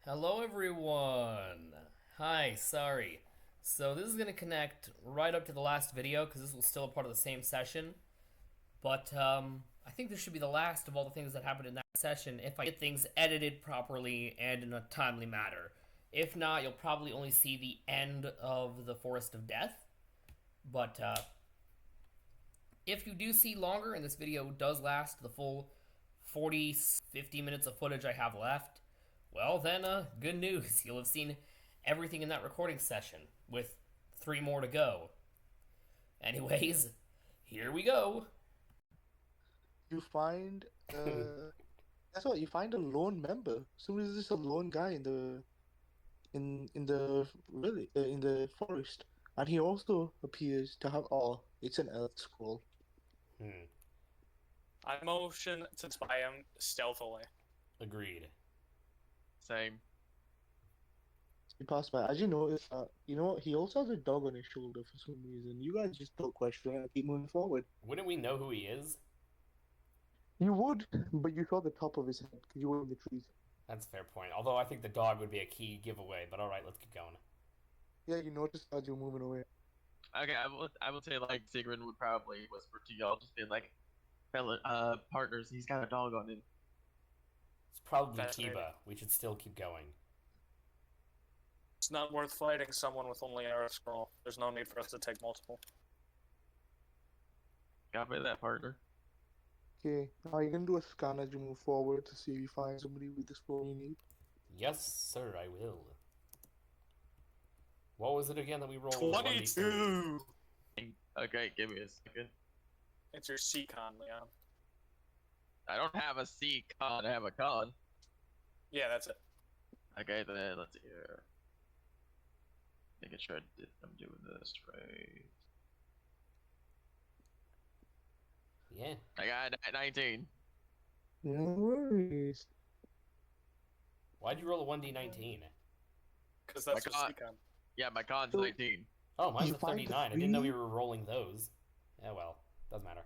Hello, everyone. Hi, sorry. So this is going to connect right up to the last video because this was still a part of the same session. But I think this should be the last of all the things that happened in that session if I get things edited properly and in a timely manner. If not, you'll probably only see the end of the Forest of Death. But if you do see longer, and this video does last the full 40, 50 minutes of footage I have left, well, then, good news. You'll have seen everything in that recording session, with 3 more to go. Anyways, here we go. You find that's what you find a lone member. So is this a lone guy in the really in the forest, and he also appears to have it's an earth scroll. Hmm. I motion to spy him stealthily. Agreed. Same. He passed by. As you notice, you know what? He also has a dog on his shoulder for some reason. You guys just don't question it and keep moving forward. Wouldn't we know who he is? You would, but you saw the top of his head because you were in the trees. That's a fair point. Although I think the dog would be a key giveaway, but alright, let's keep going. Yeah, you noticed as you were moving away. Okay, I would say like Sigren would probably whisper to y'all, just being like, "Fella, partners, he's got a dog on him." It's probably Fascinating. Kiba. We should still keep going. It's not worth fighting someone with only an arrow scroll. There's no need for us to take multiple. Copy that, partner. Okay, now you're gonna do a scan as you move forward to see if you find somebody with the scroll you need. Yes, sir, I will. What was it again that we rolled? 22! Okay, give me a second. It's your C-con, Leon. I don't have a C con, I have a con. Yeah, that's it. Okay, then let's see here. Making sure I'm doing this right. Yeah. I got 19. No worries. Why'd you roll a 1d19? Because that's My your God. C-con. Yeah, my con's So- 19. Oh, mine's You a find 39. I didn't know we were rolling those. Yeah, well, doesn't matter.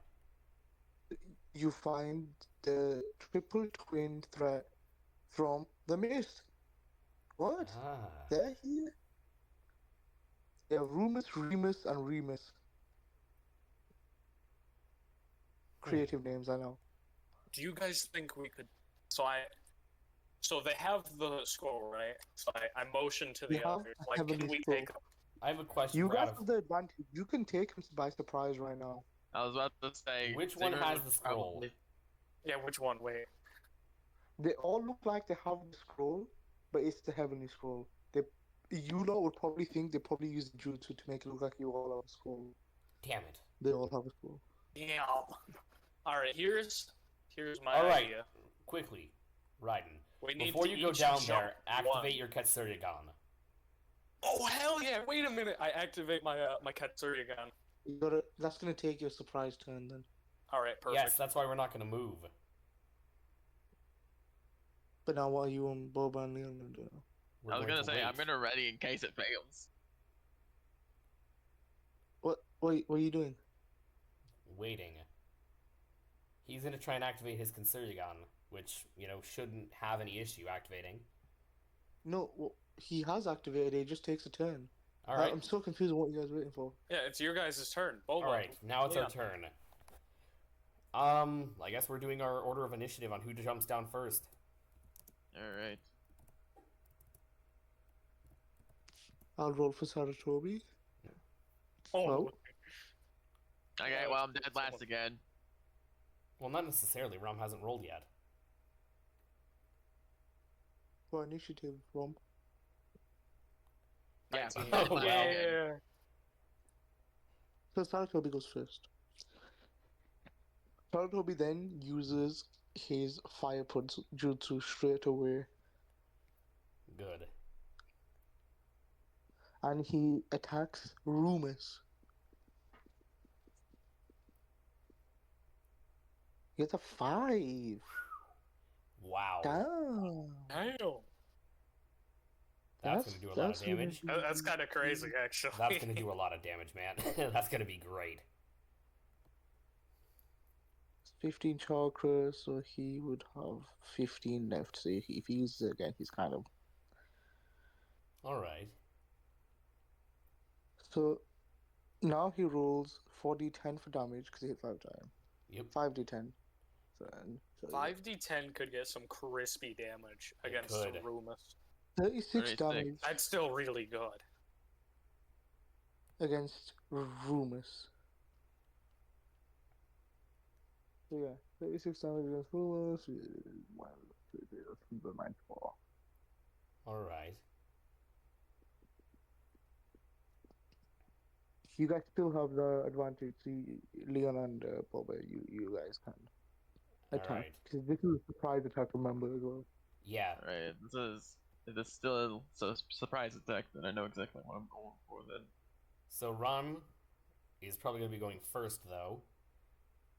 You find the triple twin threat from the mist. What? Ah. They're here? They're Rumus, Remus, and Remus. Creative names, I know. Do you guys think we could... So they have the scroll, right? So I motion to We the have others. a Like, can heavenly we scroll. take... I have a question You for guys out have the advantage. You can take him by surprise right now. I was about to say. Which one Sigren has would the scroll? probably- Yeah, which one? Wait. They all look like they have the scroll, but it's the heavenly scroll. You lot would probably think they probably use the jutsu to make it look like you all have a scroll. Damn it. They all have a scroll. Damn. Alright, here's my Alright, idea. quickly, Raiden. We need Before to you go each down jump there, activate one. your Katsuryagan. Oh hell yeah! Wait a minute. I activate my my Katsuryagan. That's gonna take your surprise turn then. All right, perfect. Yes, that's why we're not going to move. But now what are you and Boba and Leon gonna do now? We're I was going gonna to say, wait. I'm gonna ready in case it fails. What are you doing? Waiting. He's going to try and activate his Katsuryagan, which, shouldn't have any issue activating. No, well, he has activated. It just takes a turn. Alright. I'm so confused on what you guys are waiting for. Yeah, it's your guys' turn. Boba. Alright, now it's Yeah. our turn. I guess we're doing our order of initiative on who jumps down first. Alright. I'll roll for Saratobi. Oh. Well. Okay, well, I'm dead last again. Well, not necessarily. Rom hasn't rolled yet. For initiative from. Yeah, 19. I'm dead Oh, last wow. again. Yeah. So Saratobi goes first. Saratobi then uses his fire punch jutsu straight away, Good. and he attacks Rumus. He gets a 5. Wow. Damn. Damn. That's going to do a lot of damage. That's kind of crazy, actually. That's going to do a lot of damage, man. That's going to be great. 15 chakra, so he would have 15 left. So if he uses it again, he's kind of Alright. So now he rolls 4d10 for damage because he hit 5 times. Yep. 5d10. So, yeah. 5d10 could get some crispy damage It against could. Rumus. 36 36. damage That's still really good. against Rumus. So yeah, 36 damage against Rumus. 1, 2, 3, 4, 9, 4. Alright. You guys still have the advantage. See, Leon and Boba, you guys can attack. Alright. Because this is a surprise attack, remember, as well. Yeah. Alright, if it's still a surprise attack, then I know exactly what I'm going for then. So Ron is probably going to be going first, though.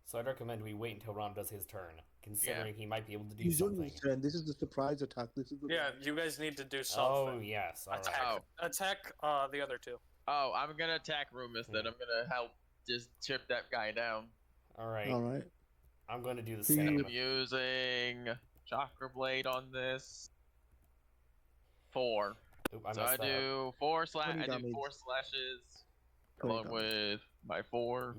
So I'd recommend we wait until Ron does his turn, considering he might be able to do He's doing something. his turn. This is the surprise attack. This is the Yeah, you guys need to do Oh, something. yes. Alright. Attack the other two. Oh, I'm gonna attack Rumus then. I'm gonna help just chip that guy down. Alright. Alright. I'm going to do the See, same. I'm using Chakra Blade on this. 4. Oop, I So messed I that up. do 4 20 I do damage. 4 slashes 20 along damage. with my 4.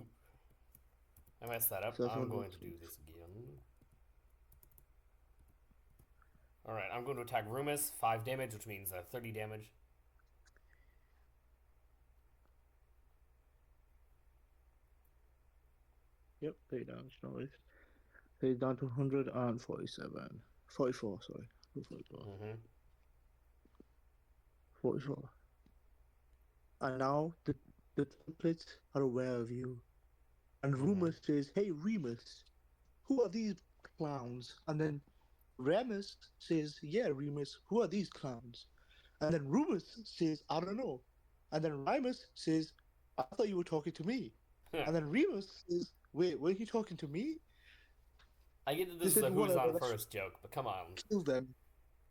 I messed that up. So that's I'm what going it to is. do this again. Alright, I'm going to attack Rumus. 5 damage, which means 30 damage. Yep, 30 damage, no worries. So he's down to 147. 44, sorry. 44. Mm-hmm. 44. And now the templates are aware of you. And Remus says, hey, Remus, who are these clowns? And then Remus says, yeah, Remus, who are these clowns? And then Remus says, I don't know. And then Remus says, I thought you were talking to me. And then Remus says, wait, were you talking to me? I get that this They is a said, who's whatever, on let's first joke, but come on. kill them.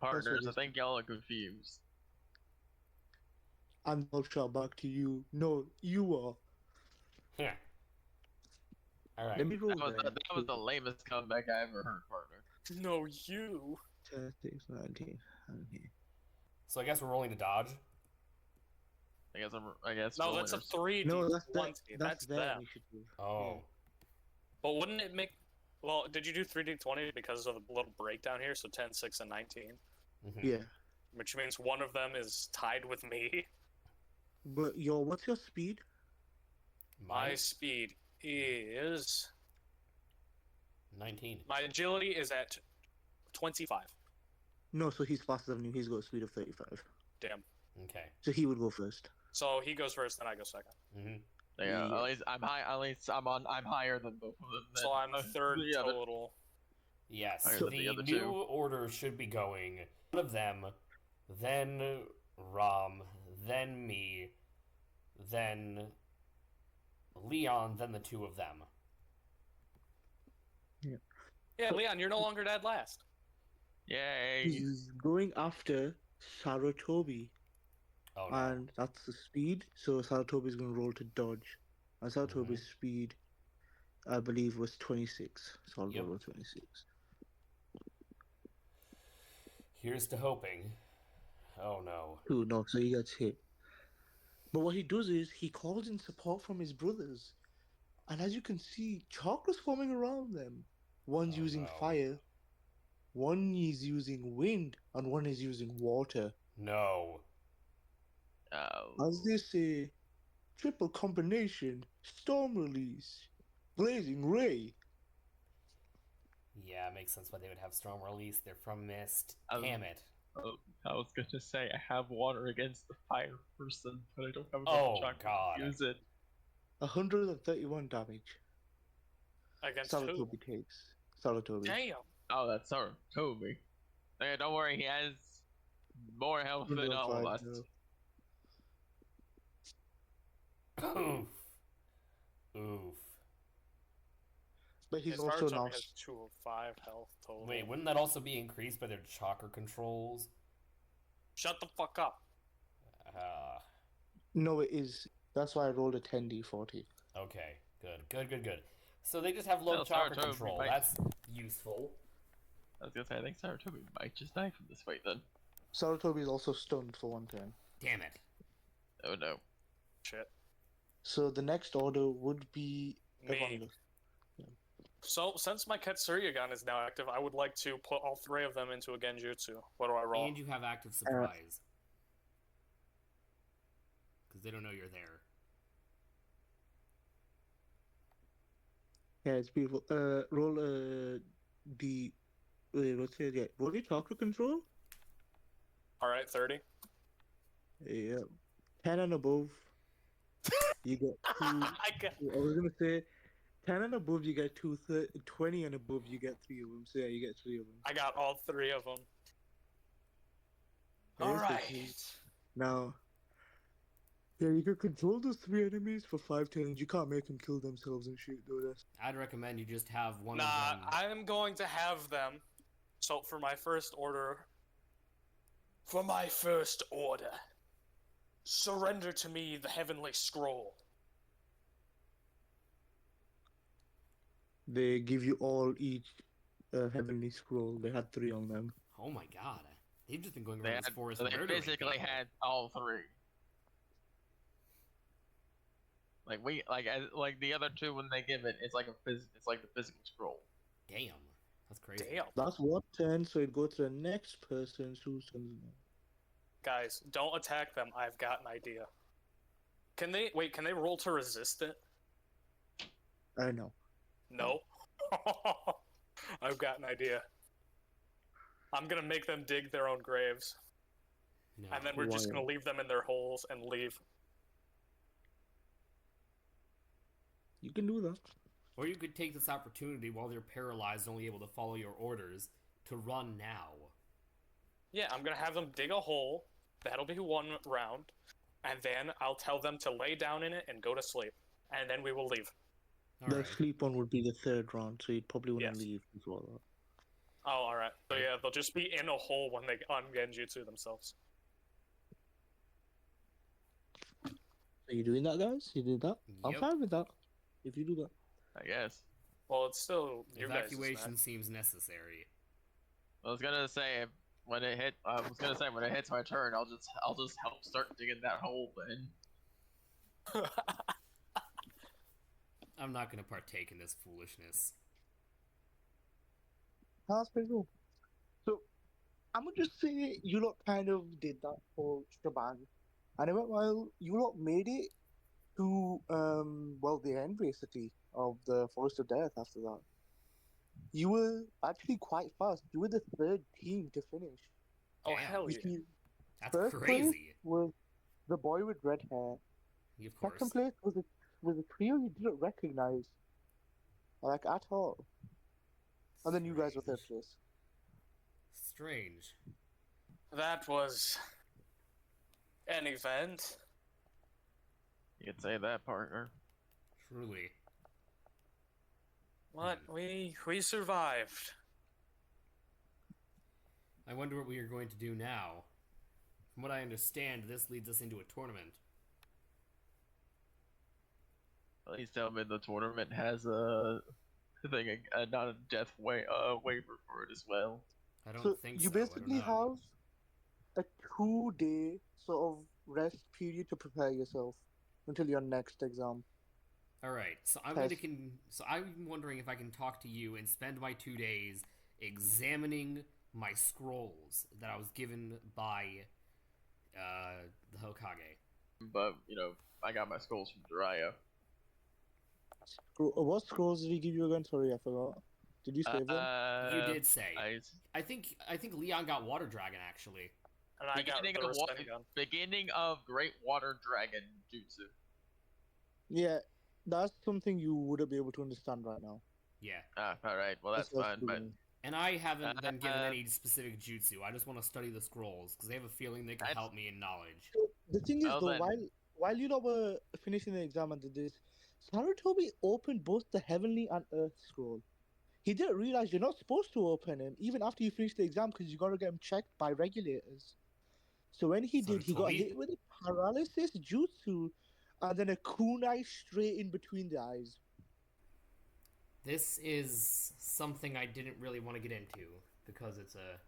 Partners, I this- think y'all are confused. And I'll shout back to you. No, you are. Yeah. Alright. Let me roll That was the lamest comeback I ever heard, partner. No, you. 10, 6, 19. So I guess we're rolling to dodge. I guess. No, we're that's a winners. 3D. No, that's That's their them. initiative. Oh. But wouldn't it make... Well, did you do 3D20 because of the little breakdown here? So 10, 6, and 19. Mm-hmm. Yeah. Which means one of them is tied with me. But what's your speed? My speed is... 19. My agility is at 25. No, so he's faster than you. He's got a speed of 35. Damn. Okay. So he would go first. So he goes first, then I go second. Mm-hmm. Yeah, Yeah. at least I'm high. At least I'm higher than both of them. So I'm third the other- total. Yes, Higher the than the other new two. order should be going one of them, then Rom, then me, then Leon, then the two of them. Yeah, Leon, you're no longer dead last. Yay! He's going after Sarutobi. Oh no. And that's the speed. So Sarutobi is going to roll to dodge. And Sarutobi's speed, I believe, was 26. So I'll Yep. roll 26. Here's to hoping. Oh no. Ooh, no, so he gets hit. But what he does is he calls in support from his brothers. And as you can see, chakras forming around them. One's Oh, using no. fire, one is using wind, and one is using water. No. Oh. As they say, triple combination, storm release, blazing ray. Yeah, it makes sense why they would have storm release. They're from Mist. Um, Damn it. Oh, I was gonna say I have water against the fire person, but I don't have Oh, enough chocolate God. to use it. 131 damage. Against who? Sarutobi takes. Sarutobi. Damn. Oh, that's Toby. Hey, don't worry, he has more health You than know, all of five, us. no. Oof. Oof. But he's His also Naruto now. has 205 health total. Wait, wouldn't that also be increased by their chakra controls? Shut the fuck up. No, it is. That's why I rolled a 10d40. Okay. Good. So they just have low Still, chakra Sarutobi control. might- That's useful. I was gonna say I think Sarutobi might just die from this fight then. Sarutobi is also stunned for one turn. Damn it. Oh no. Shit. So the next order would be everyone Me. looks. So, since my Katsuya is now active, I would like to put all 3 of them into a Genjutsu. What do I roll? And you have active surprise. Because they don't know you're there. Yeah, it's beautiful. Roll the wait, what's it? Yeah, roll your chakra control. Alright, 30. Yeah, 10 and above, you get two. I got... I was gonna say 10 and above, you get 20 and above, you get 3 of them. So yeah, you get 3 of them. I got all 3 of them. Basically. Now, yeah, you can control those 3 enemies for 5 turns. You can't make them kill themselves and shit, though. That's I'd recommend you just have one Nah, of them. I'm going to have them. So, for my first order... surrender to me the heavenly scroll. they give you all each heavenly scroll. They had 3 on them. Oh my god. They've just been going They, around this forest so they murdering basically people. had all 3. Like the other 2 when they give it, it's like it's like the physical scroll. Damn. That's crazy. Damn. That's 1 turn, so it goes to the next person who's turn is now. Guys, don't attack them. I've got an idea. Can they roll to resist it? I know. No. I've got an idea. I'm gonna make them dig their own graves. No. And then we're just Why? gonna leave them in their holes and leave. You can do that. Or you could take this opportunity while they're paralyzed, only able to follow your orders, to run now. Yeah, I'm gonna have them dig a hole. That'll be 1 round. And then I'll tell them to lay down in it and go to sleep. And then we will leave. The Alright. sleep one would be the 3rd round, so you'd probably want to Yes. leave as well. Oh, alright. So yeah, they'll just be in a hole when they un-genjutsu themselves. Are you doing that, guys? You did that? I'm Yep. fine with that. If you do that. I guess. Well, it's still you guys. Evacuation seems necessary. I was gonna say when it hits my turn, I'll just help start digging that hole then. I'm not going to partake in this foolishness. That's pretty cool. So, I'm gonna just say you lot kind of did that whole shebang. And it went well, you lot made it to, well, the end, basically, of the Forest of Death after that. You were actually quite fast. You were the 3rd team to finish. Oh Damn. hell Which yeah! means That's first place crazy. was the boy with red hair. Of course. Second place was a trio you didn't recognize, like, at all. And then you guys were 3rd place. Strange. That was an event. You could say that, partner. Truly. What we survived. I wonder what we are going to do now. From what I understand, this leads us into a tournament. At least tell me the tournament has a thing, not a death waiver for it as well. I don't So think you so. I basically don't know. have a 2-day sort of rest period to prepare yourself until your next exam. Alright, so I'm wondering if I can talk to you and spend my 2 days examining my scrolls that I was given by the Hokage. But I got my skulls from Jiraiya. What scrolls did he give you again? Sorry, I forgot. Did you save them? You did say. I I think Leon got Water Dragon actually. And I got beginning the of Rasengan. beginning of Great Water Dragon Jutsu. Yeah, that's something you wouldn't be able to understand right now. Yeah. Ah, all right. Well, that's what's fine. But doing. And I haven't been given Uh, any specific jutsu. I just want to study the scrolls because I have a feeling they can That's- help me in knowledge. The thing is, Well, though, then- while you lot were finishing the exam and did this, Sarutobi opened both the Heavenly and Earth scroll. He didn't realize you're not supposed to open him even after you finish the exam because you got to get him checked by regulators. So when he did, he got Sarutobi? hit with a paralysis jutsu and then a kunai straight in between the eyes. This is something I didn't really want to get into because it's a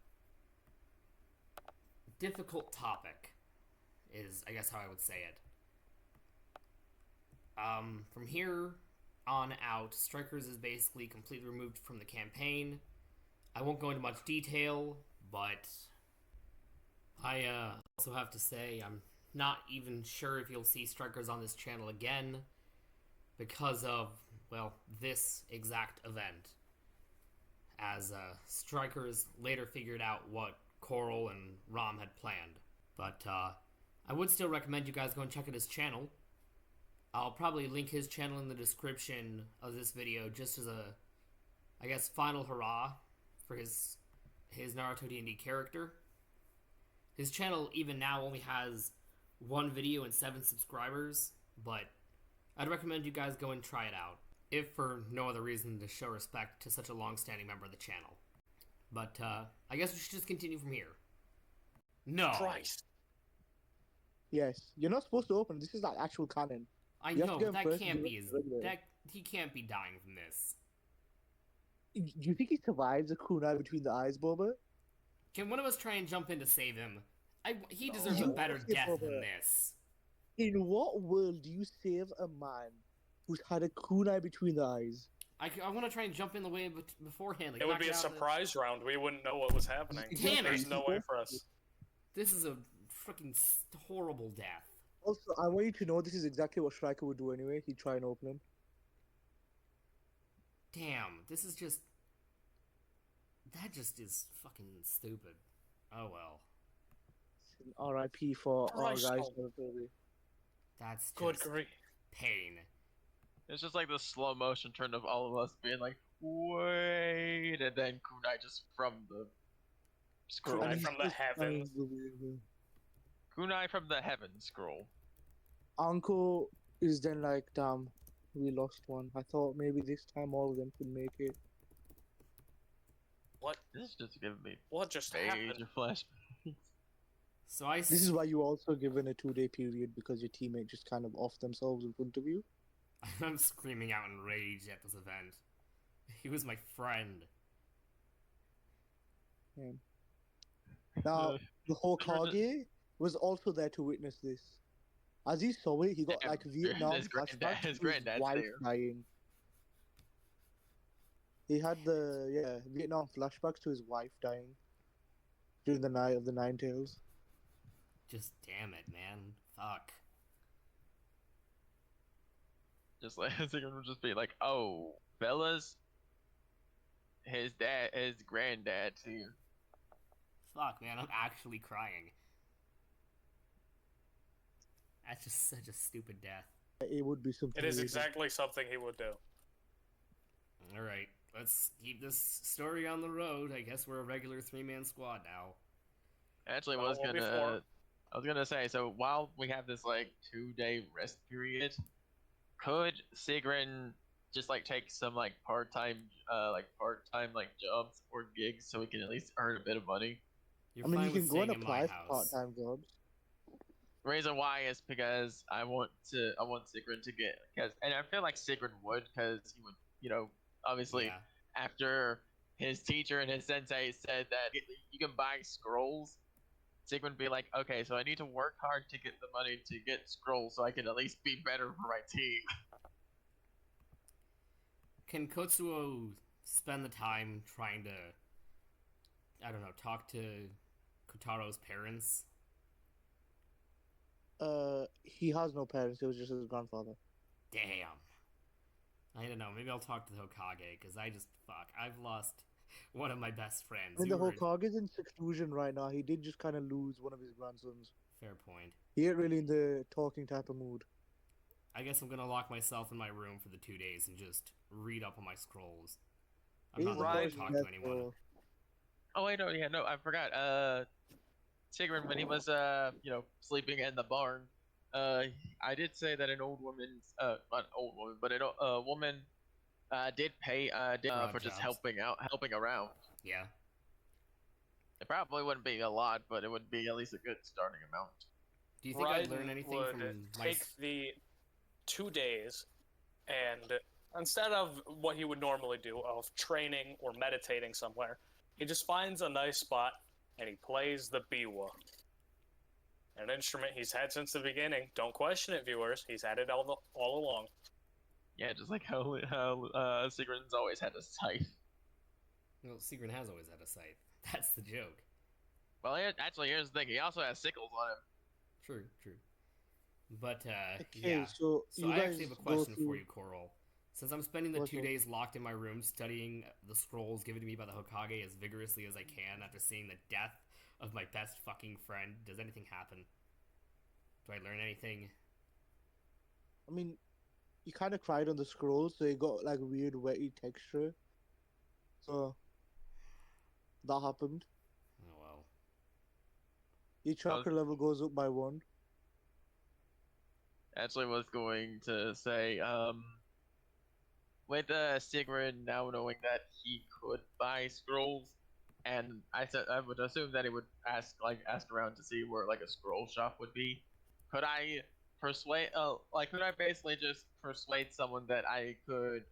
difficult topic. is I guess how I would say it. From here on out, Strikers is basically completely removed from the campaign. I won't go into much detail, but I also have to say I'm not even sure if you'll see Strikers on this channel again because of, well, this exact event. As Strikers later figured out what Coral and Rom had planned. But I would still recommend you guys go and check out his channel. I'll probably link his channel in the description of this video just as a, I guess, final hurrah for his Naruto D&D character. His channel even now only has 1 video and 7 subscribers, but I'd recommend you guys go and try it out, if for no other reason to show respect to such a long-standing member of the channel. But I guess we should just continue from here. No. Christ. Yes, you're not supposed to open. This is not actual canon. I You have know, to but get him that first can't and be do his... it regular. He can't be dying from this. Do you think he survives a kunai between the eyes, Boba? Can one of us try and jump in to save him? He deserves You a better okay, death than Boba. this. In what world do you save a man who's had a kunai between the eyes? I want to try and jump in the way beforehand. Like, It would knock be a out of the- surprise round. We wouldn't know what was happening. Damn it. There's no way for us. This is a freaking horrible death. Also, I want you to know this is exactly what Striker would do anyway. He'd try and open him. Damn, this is just... That just is fucking stupid. Oh well. R.I.P. for our Christ, guys. oh. That's just Good grief. pain. It's just like the slow motion turn of all of us being like, wait, and then Kunai just from the scroll. Kunai from the heavens. Kunai from the heavens scroll. Uncle is then like, damn, we lost one. I thought maybe this time all of them could make it. What? This is just giving me What just happened? major flash. So I... This is why you also given a 2-day period because your teammate just kind of off themselves in front of you. I'm screaming out in rage at this event. He was my friend. Yeah. Now, the Hokage was also there to witness this. As he saw it, he got Yeah, like Vietnam his granddad- flashbacks his to his granddad's wife there. dying. He had the Vietnam flashbacks to his wife dying during the night of the Nine Tails. Just damn it, man. Fuck. Just like Sigren would just be like, oh, fellas, his granddad's here. Fuck, man, I'm actually crying. That's just such a stupid death. It would be something. It is really- exactly something he would do. Alright, let's keep this story on the road. I guess we're a regular 3-man squad now. Actually, Well, what before? I was gonna say, so while we have this like 2-day rest period, could Sigren just like take some like part-time jobs or gigs so we can at least earn a bit of money? You're I mean, fine you can with go and staying in my apply for house. part-time jobs. The reason why is because I want Sigren to get, and I feel like Sigren would, because he would, obviously Yeah. after his teacher and his sensei said that you can buy scrolls, Sigren would be like, okay, so I need to work hard to get the money to get scrolls so I can at least be better for my team. Can Kotsuo spend the time trying to, I don't know, talk to Kotaro's parents? He has no parents. It was just his grandfather. Damn. I don't know, maybe I'll talk to the Hokage, because I've lost one of my best friends. I mean, You the were- Hokage's in seclusion right now. He did just kind of lose one of his grandsons. Fair point. He ain't really in the talking type of mood. I guess I'm gonna lock myself in my room for the 2 days and just read up on my scrolls. I'm He's not gonna Right. talk to anyone. Oh wait, no, I forgot. Sigren, when he was sleeping in the barn, I did say that an old woman's not an old woman, but a woman did pay for just jobs. helping around. Yeah. It probably wouldn't be a lot, but it would be at least a good starting amount. Do you think I'd learn Raiden anything would from my... take the 2 days, and instead of what he would normally do of training or meditating somewhere, he just finds a nice spot and he plays the biwa. And instrument he's had since the beginning. Don't question it, viewers. He's had it all along. Yeah, just like how Sigren's always had a scythe. Well, Sigren has always had a scythe. That's the joke. Well, actually, here's the thing. He also has sickles on him. True, true. But, Okay, yeah. so So you I guys actually have a go question for through- you, Coral. Since I'm spending the What's 2 up? days locked in my room studying the scrolls given to me by the Hokage as vigorously as I can after seeing the death of my best fucking friend, does anything happen? Do I learn anything? I mean, you kind of cried on the scroll, so it got like weird wetty texture. So that happened. Oh well. Your chakra level goes up by 1. Actually, was going to say, with Sigrid now knowing that he could buy scrolls, and I would assume that he would ask around to see where like a scroll shop would be. Could I could I basically just persuade someone that I can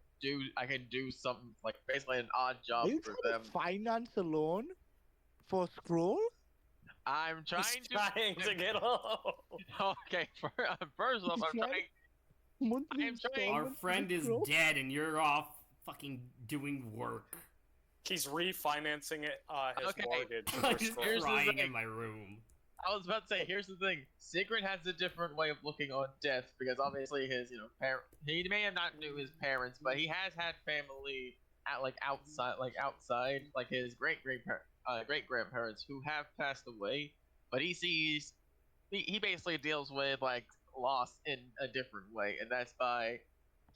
do something like basically an odd job Are you for trying them? to finance a loan for scroll? I'm trying He's to. trying to get home. Okay, first off, I'm He's trying. Monthly I'm trying- Our installment for friend the is scroll? dead and you're off fucking doing work. He's refinancing his Okay. mortgage. I'm for just scrolls. Here's the crying thing. in my room. I was about to say, here's the thing. Sigrid has a different way of looking on death because obviously his, he may have not knew his parents, but he has had family outside, like his great grandparents who have passed away. But he basically deals with like loss in a different way, and that's by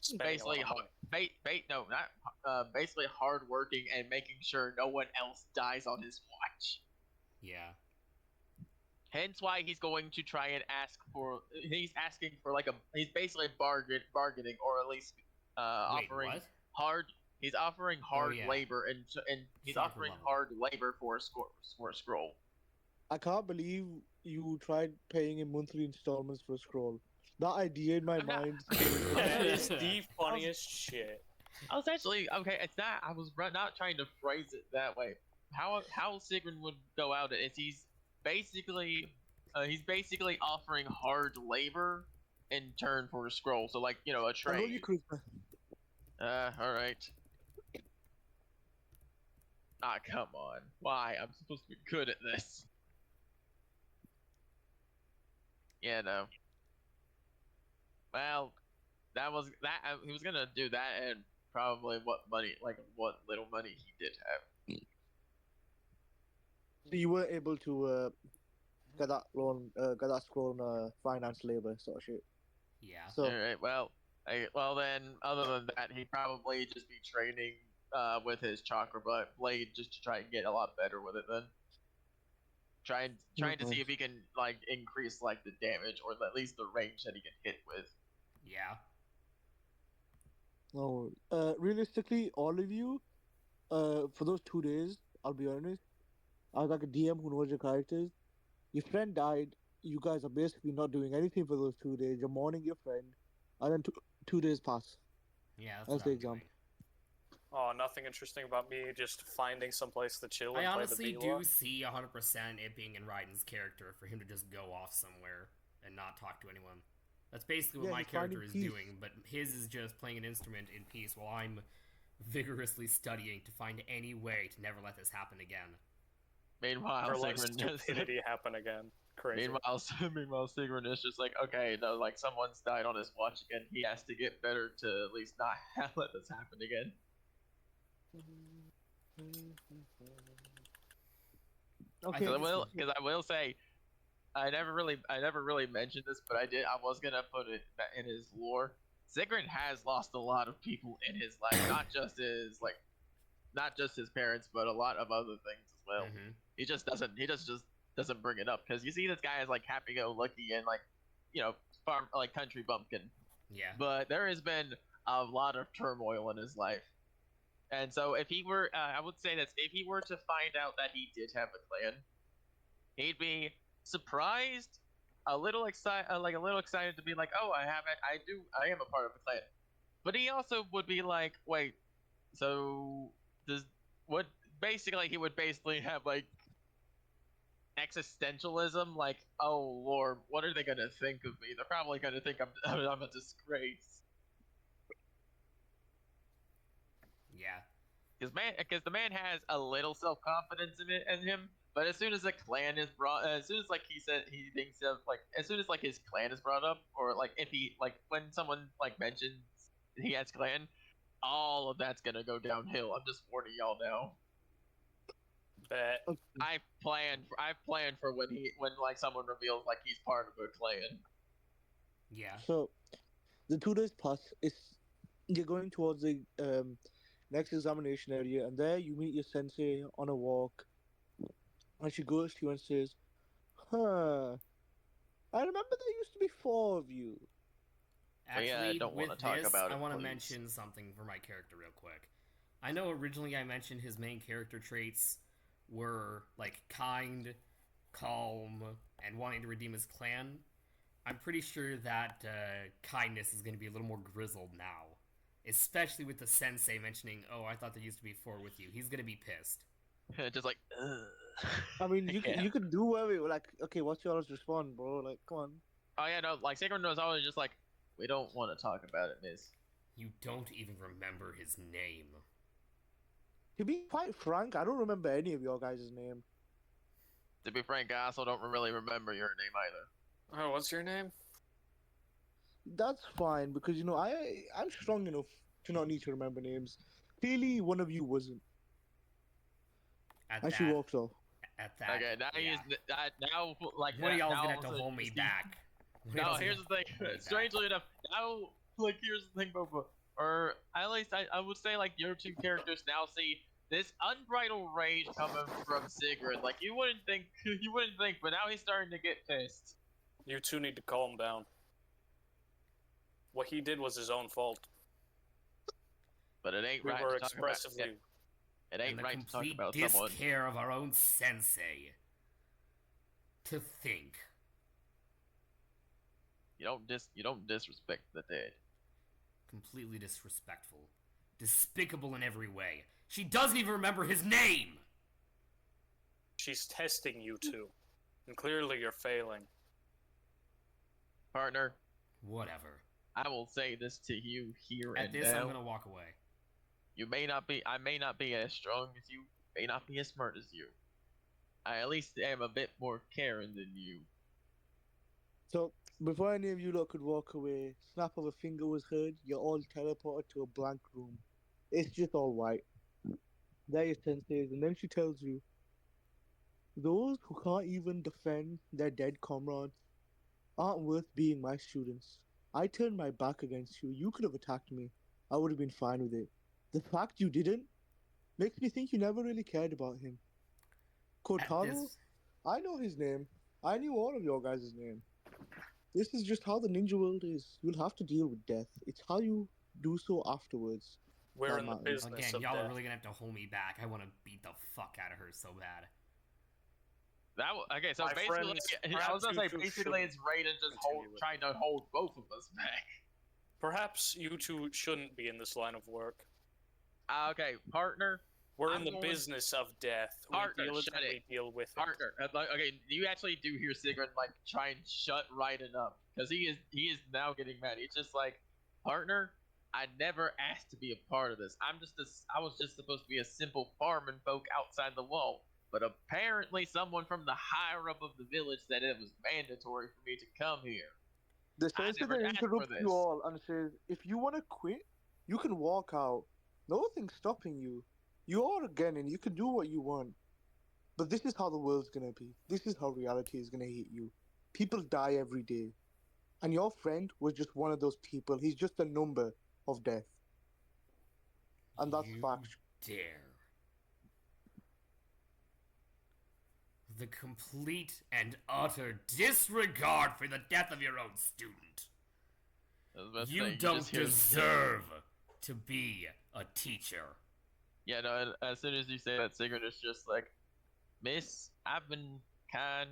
Spending a lot basically of money. basically hard working and making sure no one else dies on his watch. Yeah. Hence why he's going to try and he's asking for he's basically bargaining or at least Wait, offering what? hard he's offering hard yeah. labor and he's Chakra offering level. hard labor for a scroll. I can't believe you tried paying in monthly installments for a scroll. That idea in my I'm not- mind. That is the funniest shit. I was actually okay. It's not. I was not trying to phrase it that way. How Sigrid would go out is he's basically offering hard labor in turn for a scroll. So like a I roll trade. your charisma. All right. Ah, come on. Why? I'm supposed to be good at this. Yeah, no. Well, that was that. He was gonna do that, and probably what little money he did have. So you were able to get that loan, get that scroll on finance labor sort of shit. Yeah. So All right. Well then, other than that, he'd probably just be training with his chakra blade just to try and get a lot better with it. Then trying to see if he can increase the damage or at least the range that he can hit with. Yeah. no, realistically, all of you, for those 2 days, I'll be honest, I was like a DM who knows your characters. Your friend died. You guys are basically not doing anything for those 2 days. You're mourning your friend, and then 2 days pass. Yeah, that's That's what the I'm exam. doing. Oh, nothing interesting about me just finding someplace to chill and I play honestly the do Bila. see 100% it being in Raiden's character for him to just go off somewhere and not talk to anyone. That's basically what Yeah, my he's finding character is peace. doing, but his is just playing an instrument in peace while I'm vigorously studying to find any way to never let this happen again. Meanwhile, Or let Sigrid stupidity happen again. Crazy. Meanwhile, Sigrid is just like, okay, no, someone's died on his watch again. He has to get better to at least not let this happen again. Okay. Because I will say, I never really mentioned this, but I was gonna put it in his lore. Sigrid has lost a lot of people in his life, not just his parents, but a lot of other things as well. Mhm. He just doesn't bring it up because you see this guy is happy-go-lucky and farm country bumpkin, Yeah. but there has been a lot of turmoil in his life. And so if he were, I would say that if he were to find out that he did have a clan, he'd be surprised, a little excited to be like, oh, I am a part of a clan. But he also would be like, wait, so basically he would basically have existentialism, like, oh Lord, what are they gonna think of me? They're probably gonna think I'm a disgrace. Yeah. Because the man has a little self confidence in him, but as soon as the clan is brought, as soon as like he said he thinks of like, as soon as like his clan is brought up, or like if he like when someone like mentions he has clan, all of that's gonna go downhill. I'm just warning y'all now. Bet. I've planned for when like someone reveals like he's part of a clan. Yeah. So the 2 days pass. You're going towards the next examination area, and there you meet your sensei on a walk, and she goes to you and says, "Huh, I remember there used to be 4 of you." Actually, don't wanna with talk this, about I it, want to please. mention something for my character real quick. I know originally I mentioned his main character traits were like kind, calm, and wanting to redeem his clan. I'm pretty sure that kindness is going to be a little more grizzled now, especially with the sensei mentioning, "Oh, I thought there used to be 4 with you." He's going to be pissed. Just like, ugh. I mean, you Yeah. you could do whatever. Like, okay, what's your response, bro? Like, come on. Oh yeah, no, like Sigren was always just like, we don't want to talk about it, miss. You don't even remember his name. To be quite frank, I don't remember any of your guys' name. To be frank, I also don't really remember your name either. Oh, what's your name? That's fine because I'm strong enough to not need to remember names. Clearly, one of you wasn't, At and she that, walks off. Okay, now yeah. now like One of y'all's now gonna have to so hold me Steve- back. One of No, y'all's here's gonna the thing. hold me back. Strangely enough, now like here's the thing, Boba. Or at least I would say like your 2 characters now see this unbridled rage coming from Sigrid. Like you wouldn't think, but now he's starting to get pissed. You two need to calm down. What he did was his own fault. But it ain't We right were to talk about expressively. it And ain't the right to talk complete about someone. discare of our own sensei. To think. You don't disrespect the dead. Completely disrespectful. Despicable in every way. She doesn't even remember his name! She's testing you two. And clearly you're failing. Partner, Whatever. I will say this to you here At and this, now. I'm gonna walk away. I may not be as strong as you, may not be as smart as you. I at least am a bit more caring than you. So before any of you lot could walk away, snap of a finger was heard. You're all teleported to a blank room. It's just all white. There your sensei is, and then she tells you, "Those who can't even defend their dead comrades aren't worth being my students. I turned my back against you. You could have attacked me. I would have been fine with it. The fact you didn't makes me think you never really cared about him. At Kotaro, this, I know his name. I knew all of your guys' name. This is just how the ninja world is. You'll have to deal with death. It's how you do so afterwards. We're That in the matters. business again, of y'all are death. really gonna have to hold me back. I wanna beat the fuck out of her so bad. Okay, so My basically, friends, I was perhaps gonna you say two basically it's shouldn't Raiden just continue with trying to hold both of us back. Perhaps you two shouldn't be in this line of work. Okay, partner, We're I'm in the going- business of death. Partner, we deal shut it, it. we deal with it. partner. Okay, you actually do hear Sigrid like try and shut Raiden up because he is now getting mad. He's just like, partner, I never asked to be a part of this. I was just supposed to be a simple farming folk outside the wall. But apparently, someone from the higher up of the village said it was mandatory for me to come here. The I sensei never then asked for interrupts this. you all and says, "If you want to quit, you can walk out. Nothing's stopping you. You are again, and you can do what you want. But this is how the world's gonna be. This is how reality is gonna hit you. People die every day. And your friend was just one of those people. He's just a number of death. And that's You fact. dare. The complete and utter disregard for the death of your own student. I was about to You say, don't just hear- deserve to be a teacher. Yeah, no. As soon as you say that, Sigrid is just like, Miss, I've been kind,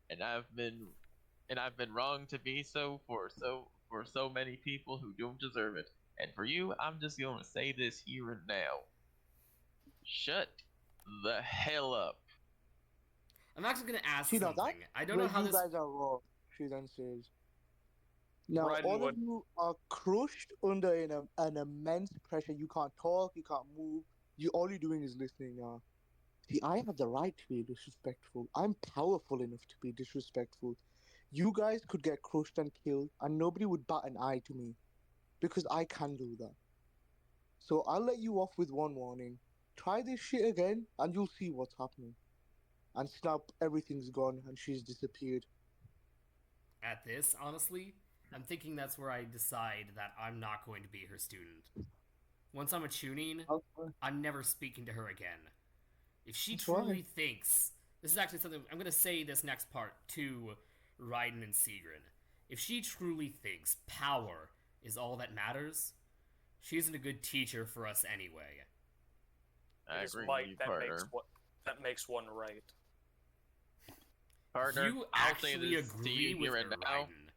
and I've been wrong to be so for so many people who don't deserve it. And for you, I'm just going to say this here and now. Shut the hell up. I'm actually gonna ask See, now something. that's I don't know where how you this. guys are wrong, she then says. Now, Raiden all would. of you are crushed under an immense pressure. You can't talk, you can't move. All you're doing is listening now. See, I have the right to be disrespectful. I'm powerful enough to be disrespectful. You guys could get crushed and killed, and nobody would bat an eye to me. Because I can do that. So I'll let you off with one warning. Try this shit again, and you'll see what's happening. And snap, everything's gone, and she's disappeared. At this, honestly, I'm thinking that's where I decide that I'm not going to be her student. Once I'm a tuning, I'm never speaking to her again. If she That's truly why. thinks, this is actually something I'm going to say this next part to Raiden and Sigren. If she truly thinks power is all that matters, she isn't a good teacher for us anyway. I It is agree with might you, that partner. makes one right. Partner, You I'll say actually this to agree you with here her, and now. Raiden.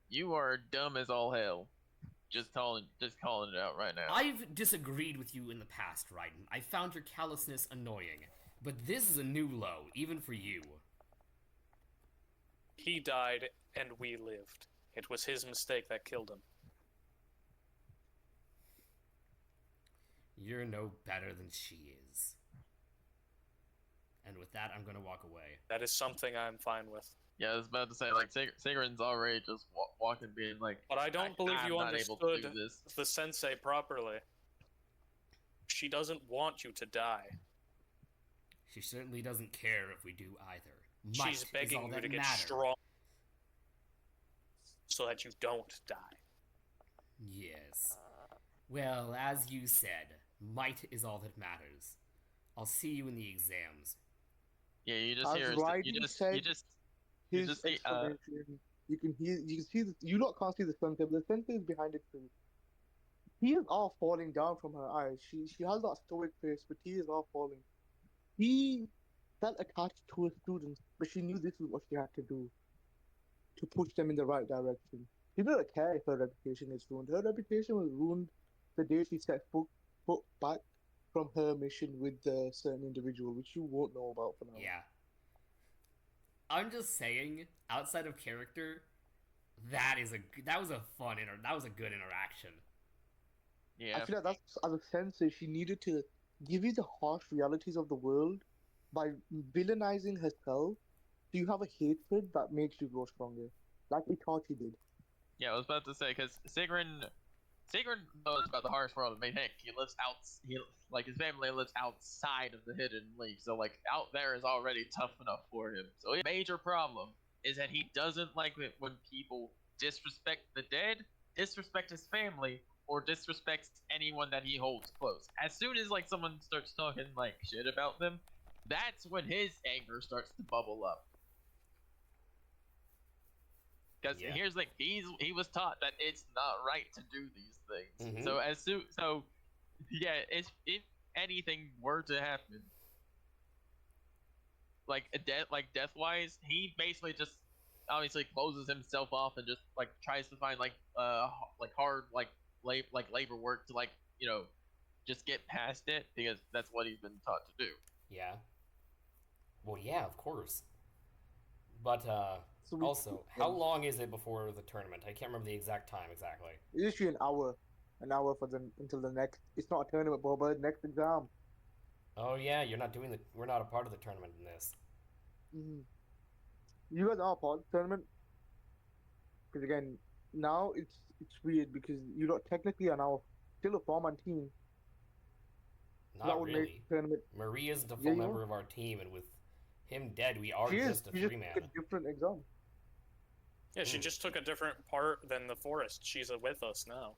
You are dumb as all hell. Just calling it out right now. I've disagreed with you in the past, Raiden. I found your callousness annoying. But this is a new low, even for you. He died, and we lived. It was his mistake that killed him. You're no better than she is. And with that, I'm gonna walk away. That is something I'm fine with. Yeah, I was about to say, like, Sigren's already just walking, being like, But I don't believe I'm you not able to understood do this. the sensei properly. She doesn't want you to die. She certainly doesn't care if we do either. She's Might is begging all you that to get matters. strong so that you don't die. Yes. Well, as you said, might is all that matters. I'll see you in the exams. Yeah, you just As hear, Raiden you just His see, explanation. You can see you lot can't see the sensei, but the sensei is behind it too. Tears are falling down from her eyes. She has that stoic face, but tears are falling. He felt attached to her students, but she knew this is what she had to do to push them in the right direction. She didn't care if her reputation is ruined. Her reputation was ruined the day she set foot back from her mission with a certain individual, which you won't know about for now. Yeah. I'm just saying, outside of character, that was a good interaction. yeah. I feel like that's as a sensei, she needed to give you the harsh realities of the world by villainizing herself. So you have a hatred that makes you grow stronger, like Itachi did. Yeah, I was about to say, because Sigren knows about the harsh world. I mean, heck, like his family lives outside of the Hidden League, so like out there is already tough enough for him. So his major problem is that he doesn't like it when people disrespect the dead, disrespect his family, or disrespect anyone that he holds close. As soon as like someone starts talking like shit about them, that's when his anger starts to bubble up. Because Yeah. here's the thing, he was taught that it's not right to do these things. Mhm. So yeah, if anything were to happen, like death wise, he basically just obviously closes himself off and just like tries to find like hard labor work to just get past it, because that's what he's been taught to do. Yeah. Well, yeah, of course. But So we, also, how long is it before the tournament? I can't remember the exact time exactly. it's usually an hour for the until the next. It's not a tournament, Boba. Next exam. Oh yeah, we're not a part of the tournament in this. Mm-hmm. You guys are part of the tournament, because again, now it's weird because you lot technically are now still a four-man team. That Not would really. make the tournament. Marie isn't a Yeah, full you member are. of our team, and with him dead, we are She is. just a You just three-man. took a different exam. Yeah, she just took a different part than the forest. She's with us now.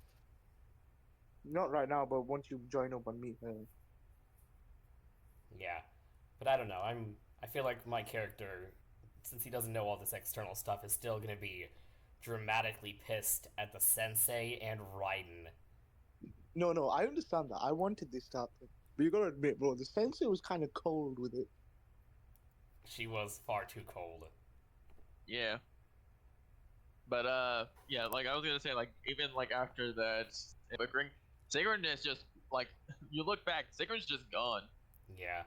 Not right now, but once you join up and meet her. Yeah, but I don't know. I feel like my character, since he doesn't know all this external stuff, is still gonna be dramatically pissed at the sensei and Raiden. No, I understand that. I wanted this to happen. But you gotta admit, bro, the sensei was kind of cold with it. She was far too cold. Yeah. But yeah, like I was gonna say, like even like after that bickering, Sigurd is just like you look back, Sigurd's just gone. Yeah.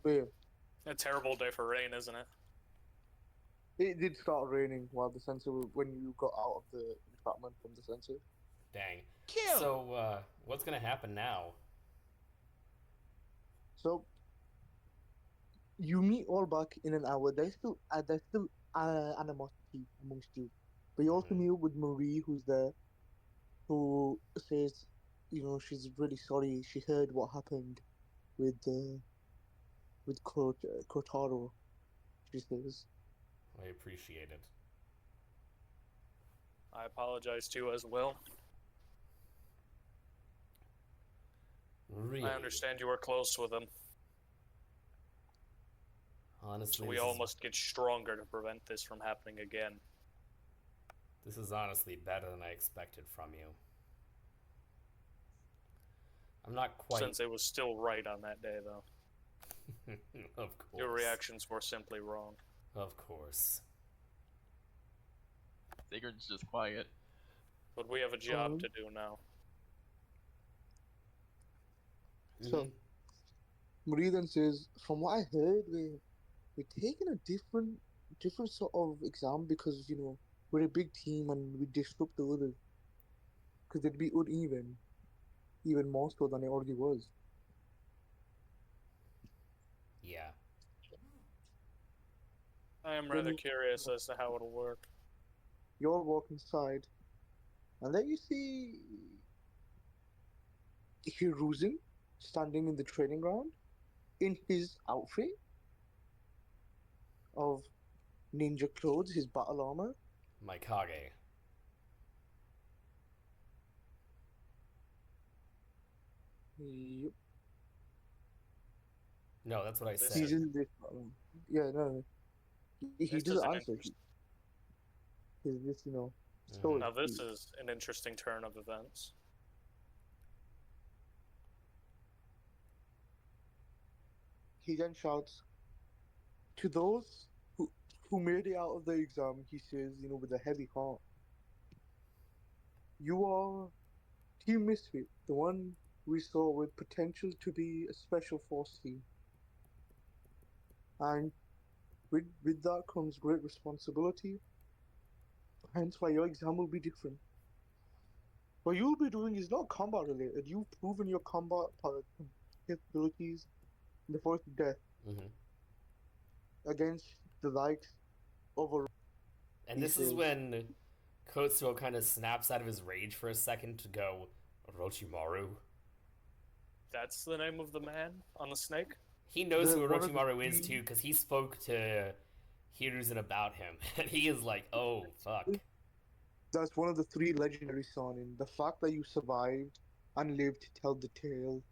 Wait, A terrible day for rain, isn't it? it did start raining while the sensor when you got out of the entrapment from the sensor. Dang. Kill. So, what's gonna happen now? So you meet all back in an hour. There's still animosity amongst you, but you also Mhm. meet with Marie, who's there, who says, you know, she's really sorry. She heard what happened with Kotaro. She says, I appreciate it. I apologize too as well. Really? I understand you were close with him, Honestly, so we all must get stronger to prevent this from happening again. this is honestly better than I expected from you. I'm not quite. Since it was still right on that day, though. Of course. Your reactions were simply wrong. Of course. Sigurd's just quiet. But we have a job to do now. so Mhm. Marie then says, from what I heard, we're taking a different sort of exam because, you know, we're a big team and we disrupt the others. Because it'd be uneven, even more so than it already was. Yeah. I am Then rather curious as to how it'll work. you all walk inside, and then you see Hiruzen standing in the training ground in his outfit of ninja clothes, his battle armor. My Kage. Yep. No, that's what I This said. He's in this battle armor. Yeah, no. He This is doesn't an answer. interest- He's this, you know, Mhm. stoic. Now this is an interesting turn of events. He then shouts to those who made it out of the exam. He says, you know, with a heavy heart, "You are Team Misfit, the one we saw with potential to be a special force team, and with that comes great responsibility. Hence, why your exam will be different. What you'll be doing is not combat related. You've proven your combat capabilities in the Forest of Death Mhm. against the likes of a." And He this is says, when Kotsuo kind of snaps out of his rage for a second to go, Orochimaru? That's the name of the man on the snake? He knows who one of the Orochimaru is three- too, because he spoke to Hiruzen about him. And he is like, oh, fuck. That's one of the three legendary Sonin. The fact that you survived and lived to tell the tale,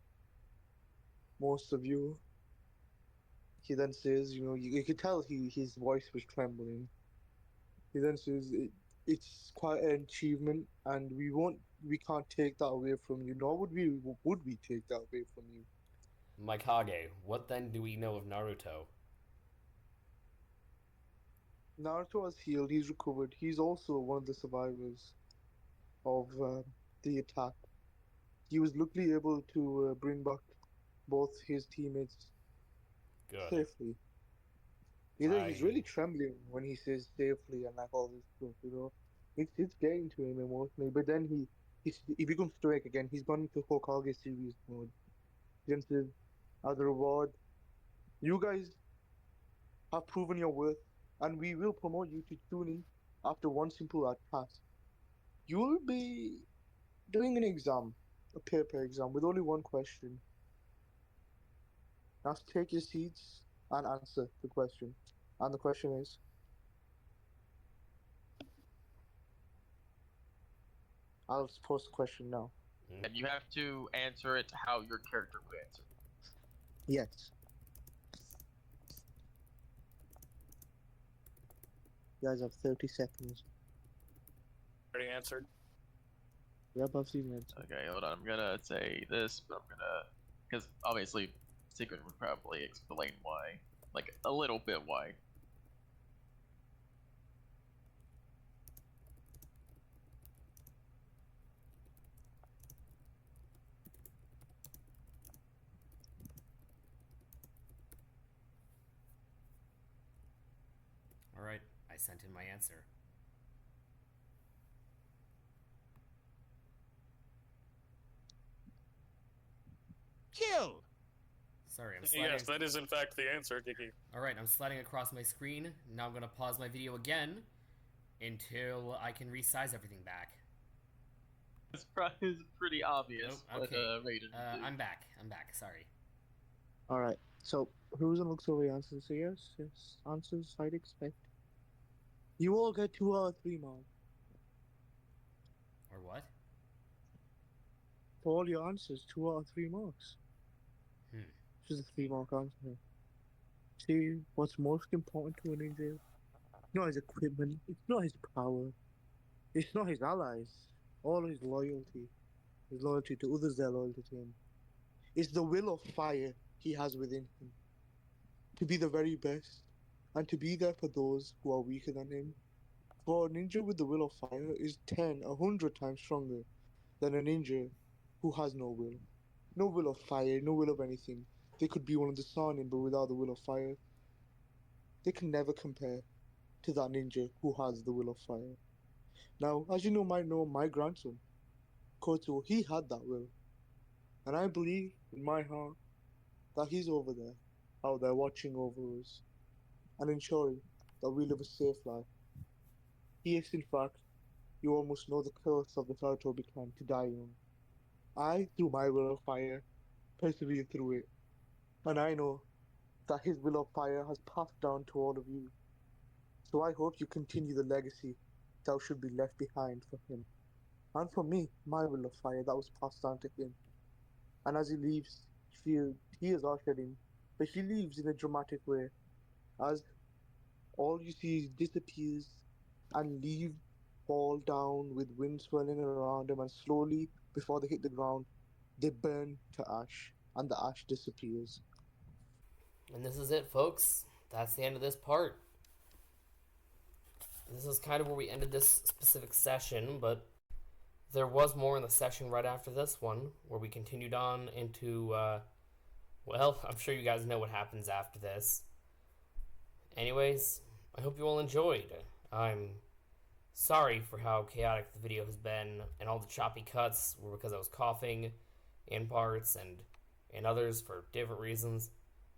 most of you. He then says, you know, you could tell his voice was trembling. He then says, it's quite an achievement, and we can't take that away from you. Nor would we take that away from you." My Kage, what then do we know of Naruto? Naruto has healed. He's recovered. He's also one of the survivors of the attack. He was luckily able to bring back both his teammates Good. safely. He's really trembling when he says safely and like all this stuff, you know. It's getting to him emotionally, but then he becomes stoic again. He's gone into Hokage serious mode. He then says, as a reward, you guys have proven your worth, and we will promote you to tuning after one simple task. You'll be doing an exam, a paper exam, with only one question. Now take your seats and answer the question. And the question is, I'll post the question now. And you have to answer it how your character would answer. Yes. You guys have 30 seconds. Already answered. Yep, I've seen it. Okay, hold on. I'm gonna say this, but I'm gonna, because obviously, Sigrid would probably explain why, like a little bit why. sent in my answer. Kill! Sorry, I'm sliding. Yes, that is in fact the answer, Kiki. Alright, I'm sliding across my screen. Now I'm gonna pause my video again until I can resize everything back. It's pretty obvious. Oh, okay. Raiden did. I'm back. Sorry. Alright, so who's gonna look over the answers? So yes, answers I'd expect. You all get 2 out of 3 marks. Or what? For all your answers, 2 out of 3 marks. Which is a 3-mark answer. See, what's most important to a ninja? It's not his equipment, it's not his power, it's not his allies, or his loyalty. His loyalty to others, their loyalty to him. It's the will of fire he has within him. To be the very best, and to be there for those who are weaker than him. For a ninja with the will of fire is 100 times stronger than a ninja who has no will. No will of fire, no will of anything. They could be one of the Sanin, but without the will of fire. They can never compare to that ninja who has the will of fire. Now, as you might know, my grandson, Kotsuo, he had that will. And I believe in my heart that he's over there, out there watching over us, and ensuring that we live a safe life. He is, in fact, you almost know the curse of the Sarutobi clan to die young. I, through my will of fire, persevered through it. And I know that his will of fire has passed down to all of you. So I hope you continue the legacy that should be left behind for him. And for me, my will of fire that was passed down to him. And as he leaves, tears are shedding, but he leaves in a dramatic way, as all you see is disappears and leaves fall down with wind swirling around them, and slowly, before they hit the ground, they burn to ash, and the ash disappears. And this is it, folks. That's the end of this part. This is kind of where we ended this specific session, but there was more in the session right after this one, where we continued on into, well, I'm sure you guys know what happens after this. Anyways, I hope you all enjoyed. I'm sorry for how chaotic the video has been, and all the choppy cuts were because I was coughing in parts and others for different reasons.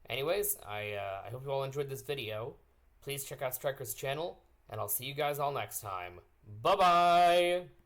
Anyways, I hope you all enjoyed this video. Please check out Striker's channel, and I'll see you guys all next time. Bye-bye!